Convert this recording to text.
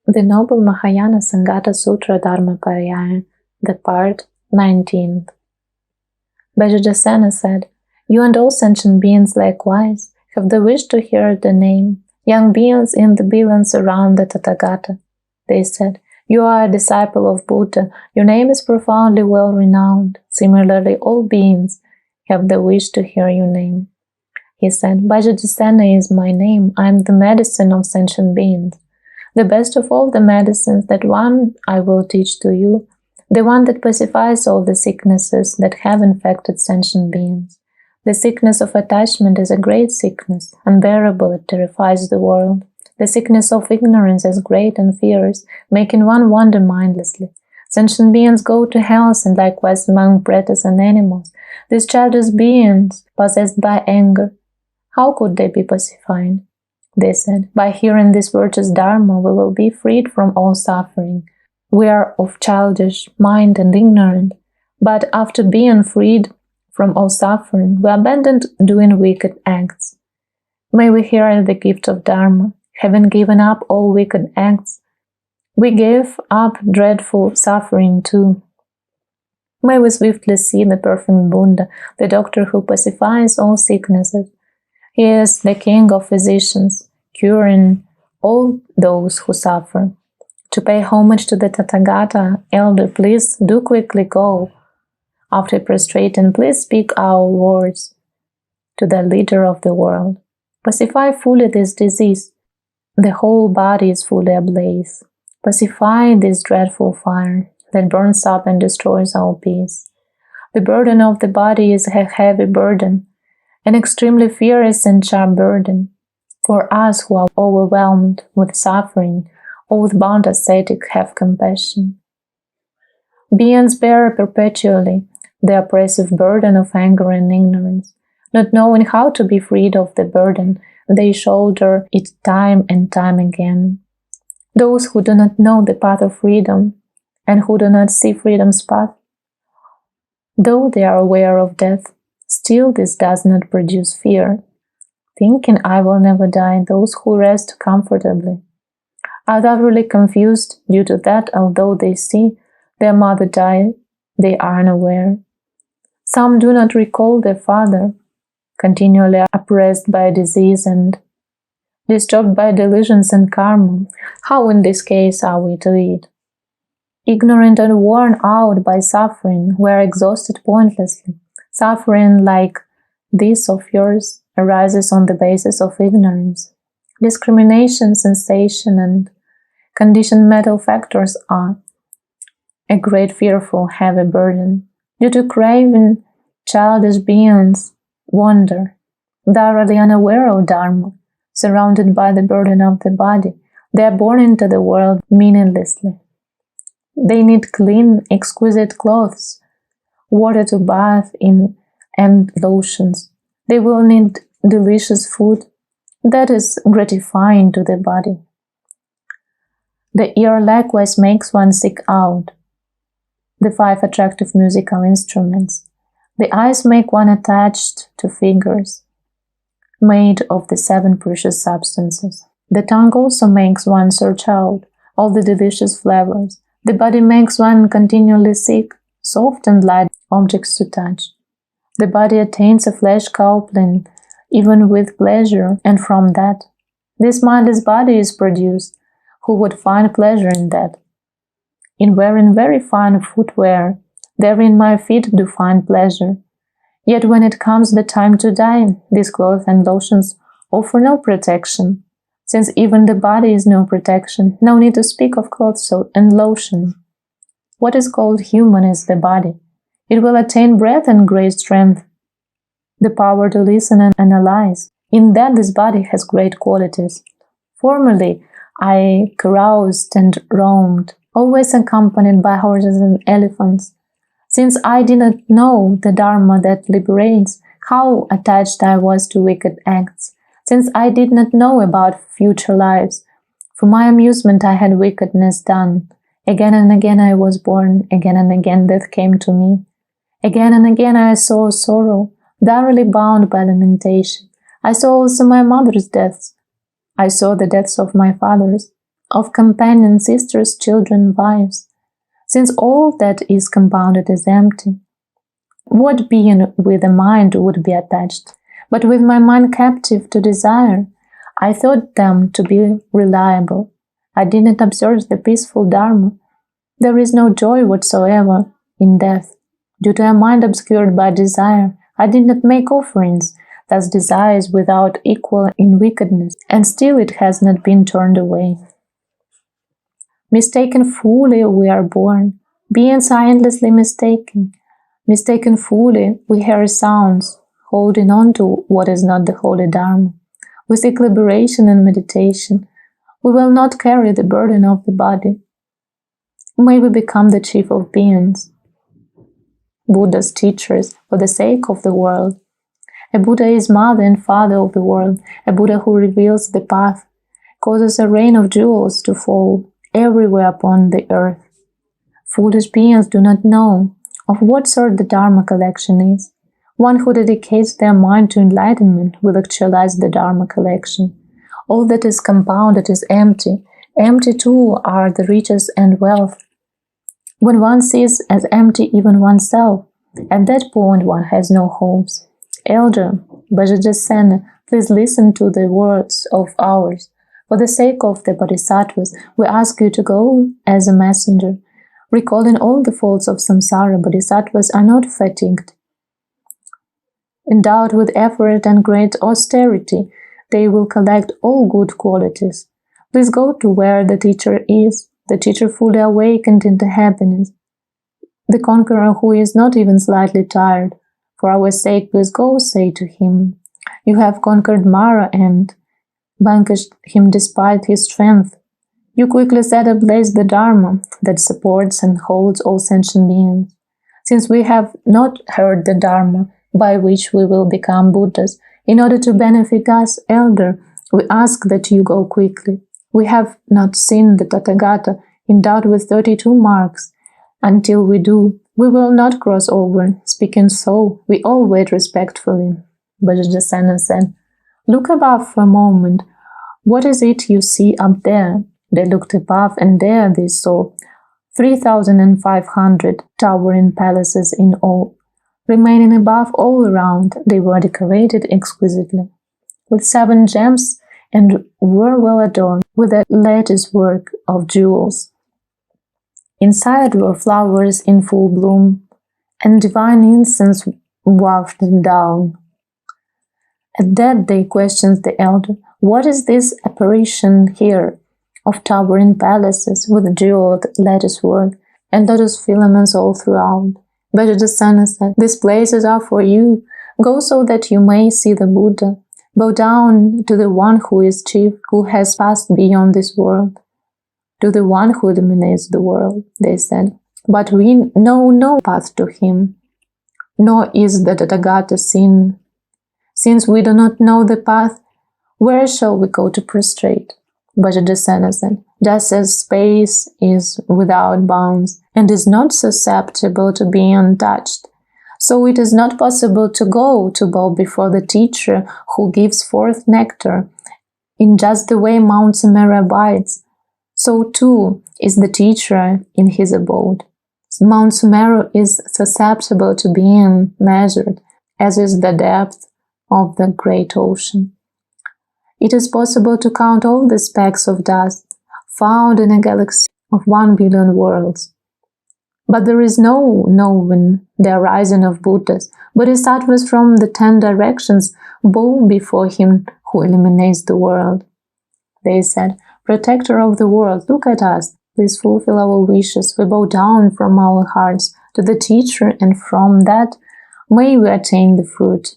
The Noble Mahayana Sanghata Sutra Dharma-paryaya, the part 19th. Vajrayana said, "You and all sentient beings likewise have the wish to hear the name, young beings in the billions around the Tathagata." They said, "You are a disciple of Buddha, your name is profoundly well renowned. Similarly, all beings have the wish to hear your name." He said, "Vajrayana is my name, I am the medicine of sentient beings. The best of all the medicines, that one I will teach to you, the one that pacifies all the sicknesses that have infected sentient beings. The sickness of attachment is a great sickness, unbearable, it terrifies the world. The sickness of ignorance is great and fierce, making one wander mindlessly. Sentient beings go to hells, and likewise among predators and animals. These childish beings, possessed by anger, how could they be pacified?" They said, "By hearing this virtuous Dharma, we will be freed from all suffering. We are of childish mind and ignorant, but after being freed from all suffering, we abandoned doing wicked acts. May we hear the gift of Dharma. Having given up all wicked acts, we gave up dreadful suffering too. May we swiftly see the perfect Buddha, the doctor who pacifies all sicknesses. He is the king of physicians, curing all those who suffer. To pay homage to the Tathagata, elder, please do quickly go. After prostrating, please speak our words to the leader of the world. Pacify fully this disease. The whole body is fully ablaze. Pacify this dreadful fire that burns up and destroys all peace. The burden of the body is a heavy burden, an extremely fierce and sharp burden. For us who are overwhelmed with suffering, or with bound ascetic, have compassion. Beings bear perpetually the oppressive burden of anger and ignorance. Not knowing how to be freed of the burden, they shoulder it time and time again. Those who do not know the path of freedom, and who do not see freedom's path, though they are aware of death, still this does not produce fear. Thinking, I will never die, those who rest comfortably are utterly confused due to that, although they see their mother die, they are unaware. Some do not recall their father, continually oppressed by disease and disturbed by delusions and karma. How in this case are we to eat? Ignorant and worn out by suffering, we are exhausted pointlessly. Suffering like this of yours arises on the basis of ignorance. Discrimination, sensation, and conditioned mental factors are a great fearful heavy burden. Due to craving, childish beings wander, thoroughly unaware of Dharma, surrounded by the burden of the body. They are born into the world meaninglessly. They need clean, exquisite clothes, water to bath in, and lotions. They will need delicious food that is gratifying to the body. The ear likewise makes one seek out the 5 attractive musical instruments. The eyes make one attached to figures made of the 7 precious substances. The tongue also makes one search out all the delicious flavors. The body makes one continually seek soft and light objects to touch. The body attains a flesh coupling even with pleasure, and from that, this mindless body is produced. Who would find pleasure in that? In wearing very fine footwear, therein my feet do find pleasure. Yet when it comes the time to die, these clothes and lotions offer no protection. Since even the body is no protection, no need to speak of clothes and lotion. What is called human is the body. It will attain breath and great strength, the power to listen and analyze. In that this body has great qualities. Formerly, I caroused and roamed, always accompanied by horses and elephants. Since I did not know the Dharma that liberates, how attached I was to wicked acts. Since I did not know about future lives, for my amusement I had wickedness done. Again and again I was born, again and again death came to me. Again and again I saw sorrow, thoroughly bound by lamentation. I saw also my mother's deaths. I saw the deaths of my fathers. of companions, sisters, children, wives. Since all that is compounded is empty, what being with a mind would be attached? But with my mind captive to desire, I thought them to be reliable. I did not observe the peaceful Dharma. There is no joy whatsoever in death. Due to a mind obscured by desire, I did not make offerings. Thus desire is without equal in wickedness, and still it has not been turned away. Mistaken fully we are born. Beings are endlessly mistaken. Mistaken fully we hear sounds, holding on to what is not the holy Dharma. We seek liberation and meditation. We will not carry the burden of the body. May we become the chief of beings, Buddha's teachers for the sake of the world. A Buddha is mother and father of the world, a Buddha who reveals the path, causes a rain of jewels to fall everywhere upon the earth. Foolish beings do not know of what sort the Dharma collection is. One who dedicates their mind to enlightenment will actualize the Dharma collection. All that is compounded is empty. Empty too are the riches and wealth. When one sees as empty even oneself, at that point one has no hopes. Elder Vajrayana, please listen to the words of ours. For the sake of the Bodhisattvas, we ask you to go as a messenger. Recalling all the faults of samsara, Bodhisattvas are not fatigued. Endowed with effort and great austerity, they will collect all good qualities. Please go to where the teacher is, the teacher fully awakened into happiness, the conqueror who is not even slightly tired. For our sake, please go say to him, you have conquered Mara and vanquished him despite his strength. You quickly set ablaze the Dharma that supports and holds all sentient beings. Since we have not heard the Dharma by which we will become Buddhas, in order to benefit us, Elder, we ask that you go quickly. We have not seen the Tathagata endowed with 32 marks. Until we do, we will not cross over. Speaking so, we all wait respectfully. Vajrayana said, look above for a moment. What is it you see up there? They looked above, and there they saw 3,500 towering palaces in all. Remaining above all around, they were decorated exquisitely, with 7 gems, and were well adorned with a lattice work of jewels. Inside were flowers in full bloom, and divine incense wafted down. At that they questioned the elder, what is this apparition here of towering palaces with jeweled lattice work and lotus filaments all throughout? Vajrayana said, these places are for you. Go so that you may see the Buddha. Bow down to the one who is chief, who has passed beyond this world. To the one who illuminates the world, they said. But we know no path to him, nor is the Tathagata seen. Since we do not know the path, where shall we go to prostrate? Vajrayana said, just as space is without bounds and is not susceptible to being untouched, so it is not possible to go to bow before the teacher who gives forth nectar. In just the way Mount Sumeru abides, so too is the teacher in his abode. Mount Sumeru is susceptible to being measured, as is the depth of the great ocean. It is possible to count all the specks of dust found in a galaxy of 1 billion worlds. But there is no knowing the arising of Buddhas. Bodhisattvas from the 10 directions bow before him who illuminates the world. They said, Protector of the world, look at us. Please fulfill our wishes. We bow down from our hearts to the teacher, and from that may we attain the fruit.